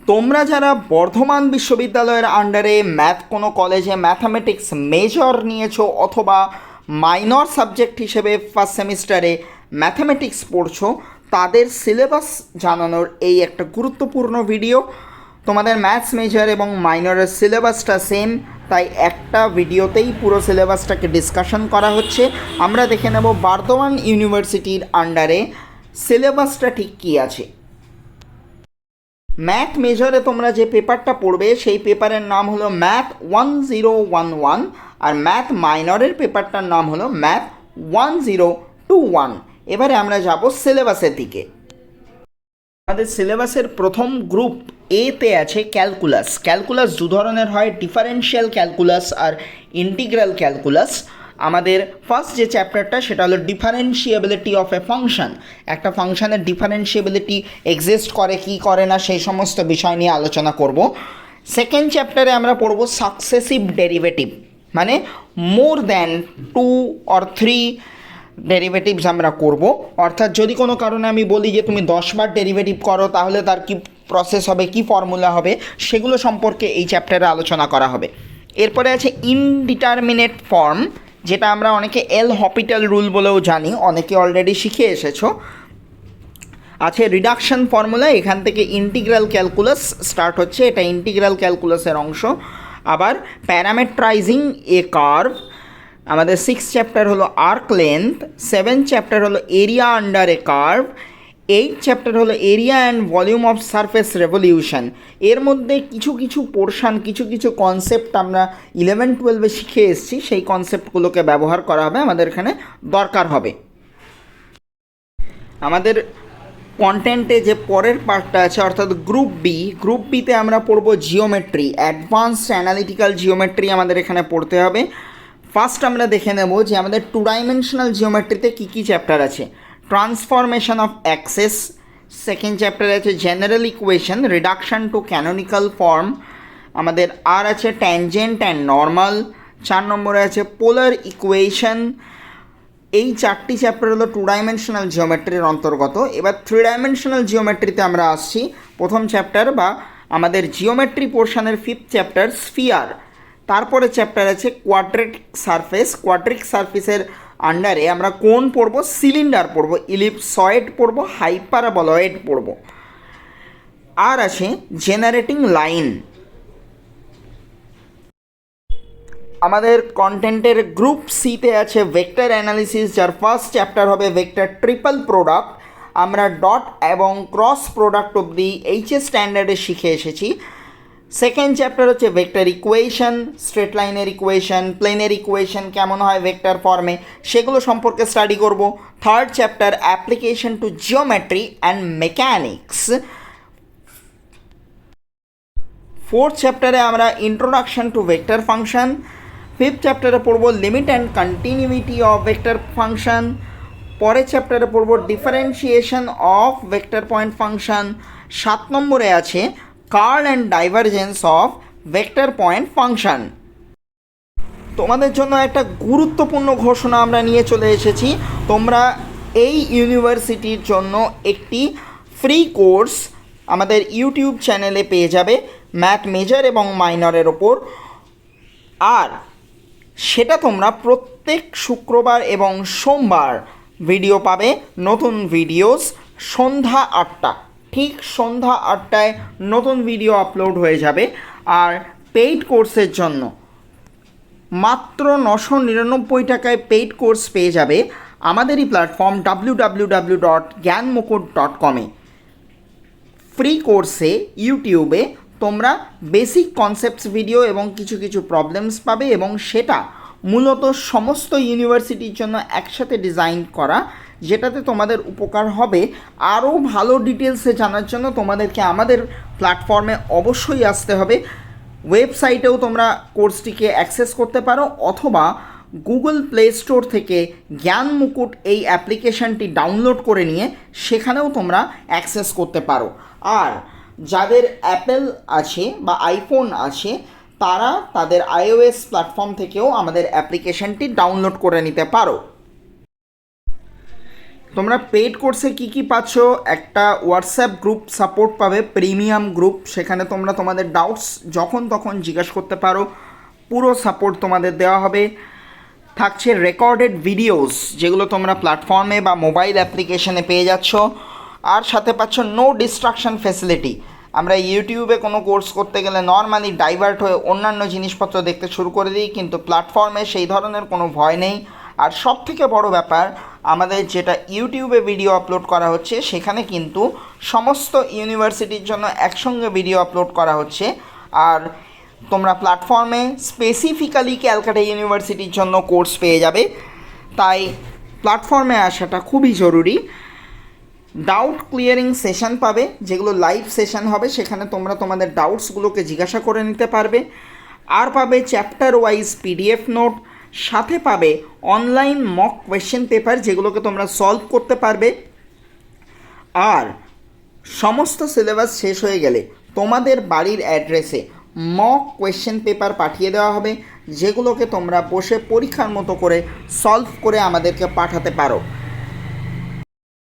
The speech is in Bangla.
তোমরা যারা বর্ধমান বিশ্ববিদ্যালয়ের আন্ডারে কোনো কলেজে ম্যাথামেটিক্স মেজর নিয়েছো অথবা মাইনর সাবজেক্ট হিসেবে ফার্স্ট সেমিস্টারে ম্যাথামেটিক্স পড়ছো, তাদের সিলেবাস জানানোর এই একটা গুরুত্বপূর্ণ ভিডিও। তোমাদের ম্যাথস মেজর এবং মাইনরের সিলেবাসটা সেম, তাই একটা ভিডিওতেই পুরো সিলেবাসটাকে ডিসকাশন করা হচ্ছে। আমরা দেখে নেব বর্ধমান ইউনিভার্সিটির আন্ডারে সিলেবাসটা ঠিক কী আছে। ম্যাথ মেজরে তোমরা যে পেপারটা পড়বে সেই পেপারের নাম হলো ম্যাথ 1011, আর ম্যাথ মাইনরের পেপারটার নাম হলো ম্যাথ 1021। এবারে আমরা যাব সিলেবাসের দিকে। আমাদের সিলেবাসের প্রথম গ্রুপ এতে আছে ক্যালকুলাস। ক্যালকুলাস দু ধরনের হয়, ডিফারেনশিয়াল ক্যালকুলাস আর ইন্টিগ্রাল ক্যালকুলাস। আমাদের ফার্স্ট যে চ্যাপ্টারটা সেটা হলো ডিফারেন্সিয়েবিলিটি অফ এ ফাংশন। একটা ফাংশনের ডিফারেন্সিয়েবিলিটি এক্সিস্ট করে কি করে না সেই সমস্ত বিষয় নিয়ে আলোচনা করব। সেকেন্ড চ্যাপ্টারে আমরা পড়ব সাকসেসিভ ডেরিভেটিভ, মানে মোর দ্যান 2 or 3 ডেরিভেটিভস আমরা করব। অর্থাৎ যদি কোনো কারণে আমি বলি যে তুমি 10 বার ডেরিভেটিভ করো, তাহলে তার কি প্রসেস হবে, কি ফর্মুলা হবে, সেগুলো সম্পর্কে এই চ্যাপ্টারে আলোচনা করা হবে। এরপরে আছে ইনডিটারমিনেট ফর্ম, যেটা আমরা অনেকে এল হপিটাল রুল বলেও জানি, অনেকে অলরেডি শিখে এসেছো। আছে রিডাকশন ফর্মুলা, এখান থেকে ইন্টিগ্রাল ক্যালকুলাস স্টার্ট হচ্ছে, এটা ইন্টিগ্রাল ক্যালকুলাসের অংশ। আবার প্যারামেট্রাইজিং এ কার্ভ। আমাদের 6 চ্যাপ্টার হলো আর্ক লেন্থ, 7 চ্যাপ্টার হলো area under a curve, 8 chapter হলো area and volume of surface revolution. এর মধ্যে কিছু কিছু পোর্শান, কিছু কিছু কনসেপ্ট আমরা 11-12 শিখে এসেছি, সেই কনসেপ্টগুলোকে ব্যবহার করা হবে, আমাদের এখানে দরকার হবে। আমাদের কন্টেন্টে যে পরের পার্টটা আছে অর্থাৎ গ্রুপ বি, গ্রুপ বিতে আমরা পড়বো জিওমেট্রি, অ্যাডভান্সড অ্যানালিটিক্যাল জিওমেট্রি আমাদের এখানে পড়তে হবে। ফার্স্ট আমরা দেখে নেব যে আমাদের 2 ডাইমেনশনাল জিওমেট্রিতে কী কী চ্যাপ্টার আছে। ট্রান্সফরমেশন অফ অ্যাক্সেস, সেকেন্ড চ্যাপ্টারে আছে general equation, reduction to canonical form. আমাদের আর আছে ট্যানজেন্ট অ্যান্ড নর্মাল। 4 নম্বরে আছে পোলার ইকুয়েশন। এই 4টি চ্যাপ্টার হলো 2 ডাইমেনশনাল জিওমেট্রির অন্তর্গত। এবার 3 ডাইমেনশনাল জিওমেট্রিতে আমরা আসছি। প্রথম চ্যাপ্টার বা আমাদের জিওমেট্রি পোর্শনের 5th চ্যাপ্টার স্ফিয়ার। তারপরে চ্যাপ্টার আছে কোয়াড্রেটিক সারফেস। কোয়াড্রিক সারফেসের আন্ডারে আমরা কোন পড়ব, সিলিন্ডার পড়ব, ইলিপসয়েড পড়ব, হাইপারবলয়েড পড়ব। আর আছে জেনারেটিং লাইন। আমাদের কন্টেন্টের গ্রুপ সিতে আছে ভেক্টর অ্যানালিসিস, যার ফার্স্ট চ্যাপ্টার হবে ভেক্টর ট্রিপল প্রোডাক্ট। আমরা ডট এবং ক্রস প্রোডাক্ট অবধি এইচএস স্ট্যান্ডার্ডে শিখে এসেছি। সেকেন্ড চ্যাপ্টার হচ্ছে ভেক্টর ইকুয়েশন, স্ট্রেট লাইনের ইকুয়েশন, প্লেনের ইকুয়েশন কেমন হয় ভেক্টর ফর্মে, সেগুলো সম্পর্কে স্টাডি করব। Third chapter application to geometry and mechanics. Fourth চ্যাপ্টারে আমরা introduction to vector function. Fifth চ্যাপ্টারে পড়ব limit and continuity of vector function. পরের চ্যাপ্টারে পড়ব differentiation of vector point function. 7 নম্বরে আছে curl and divergence of vector point function. তোমাদের জন্য একটা গুরুত্বপূর্ণ ঘোষণা আমরা নিয়ে চলে এসেছি। তোমরা এই ইউনিভার্সিটির জন্য একটি ফ্রি কোর্স আমাদের ইউটিউব চ্যানেলে পেয়ে যাবে ম্যাথ মেজর এবং মাইনরের ওপর। আর সেটা তোমরা প্রত্যেক শুক্রবার এবং সোমবার ভিডিও পাবে, নতুন ভিডিওস সন্ধ্যা 8টা, ঠিক সন্ধ্যা 8টায় নতুন ভিডিও আপলোড হয়ে যাবে। আর পেইড কোর্সের জন্য মাত্র 999 টাকায় পেইড কোর্স পেয়ে যাবে আমাদেরই প্ল্যাটফর্ম www.gyanmukut.com-এ। ফ্রি কোর্সে ইউটিউবে তোমরা বেসিক কনসেপ্টস ভিডিও এবং কিছু কিছু প্রবলেমস পাবে, এবং সেটা মূলত সমস্ত ইউনিভার্সিটির জন্য একসাথে ডিজাইন করা, যেটাতে তোমাদের উপকার হবে। আরও ভালো ডিটেলসে জানার জন্য তোমাদেরকে আমাদের প্ল্যাটফর্মে অবশ্যই আসতে হবে। ওয়েবসাইটেও তোমরা কোর্সটিকে অ্যাক্সেস করতে পারো, অথবা গুগল প্লে স্টোর থেকে জ্ঞান মুকুট এই অ্যাপ্লিকেশনটি ডাউনলোড করে নিয়ে সেখানেও তোমরা অ্যাক্সেস করতে পারো। আর যাদের অ্যাপেল আছে বা আইফোন আছে, তারা তাদের iOS প্ল্যাটফর্ম থেকেও আমাদের অ্যাপ্লিকেশনটি ডাউনলোড করে নিতে পারো। তোমরা পেইড কোর্সে কী কী পাচ্ছ, একটা হোয়াটসঅ্যাপ গ্রুপ সাপোর্ট পাবে, প্রিমিয়াম গ্রুপ, সেখানে তোমরা তোমাদের ডাউটস যখন তখন জিজ্ঞাসা করতে পারো, পুরো সাপোর্ট তোমাদের দেওয়া হবে। থাকছে রেকর্ডেড ভিডিওস, যেগুলো তোমরা প্ল্যাটফর্মে বা মোবাইল অ্যাপ্লিকেশনে পেয়ে যাচ্ছ। আর সাথে পাচ্ছ নো ডিস্ট্রাকশন ফেসিলিটি। আমরা ইউটিউবে কোনো কোর্স করতে গেলে নর্মালি ডাইভার্ট হয়ে অন্যান্য জিনিসপত্র দেখতে শুরু করে দিই, কিন্তু প্ল্যাটফর্মে সেই ধরনের কোনো ভয় নেই। আর সব থেকে বড় ব্যাপার, আমাদের যেটা ইউটিউবে ভিডিও আপলোড করা হচ্ছে সেখানে কিন্তু সমস্ত ইউনিভার্সিটির জন্য একসঙ্গে ভিডিও আপলোড করা হচ্ছে। আর তোমরা প্ল্যাটফর্মে স্পেসিফিক্যালি ক্যালকাটা ইউনিভার্সিটির জন্য কোর্স পেয়ে যাবে, তাই প্ল্যাটফর্মে আসাটা খুবই জরুরি। ডাউট ক্লিয়ারিং সেশন পাবে, যেগুলো লাইভ সেশন হবে, সেখানে তোমরা তোমাদের ডাউটসগুলোকে জিজ্ঞাসা করে নিতে পারবে। আর পাবে চ্যাপ্টার ওয়াইজ পিডিএফ নোট, সাথে পাবে অনলাইন মক কোয়েশ্চেন পেপার, যেগুলোকে তোমরা সলভ করতে পারবে। আর সমস্ত সিলেবাস শেষ হয়ে গেলে তোমাদের বাড়ির অ্যাড্রেসে মক কোয়েশ্চেন পেপার পাঠিয়ে দেওয়া হবে, যেগুলোকে তোমরা বসে পরীক্ষার মতো করে সলভ করে আমাদেরকে পাঠাতে পারো।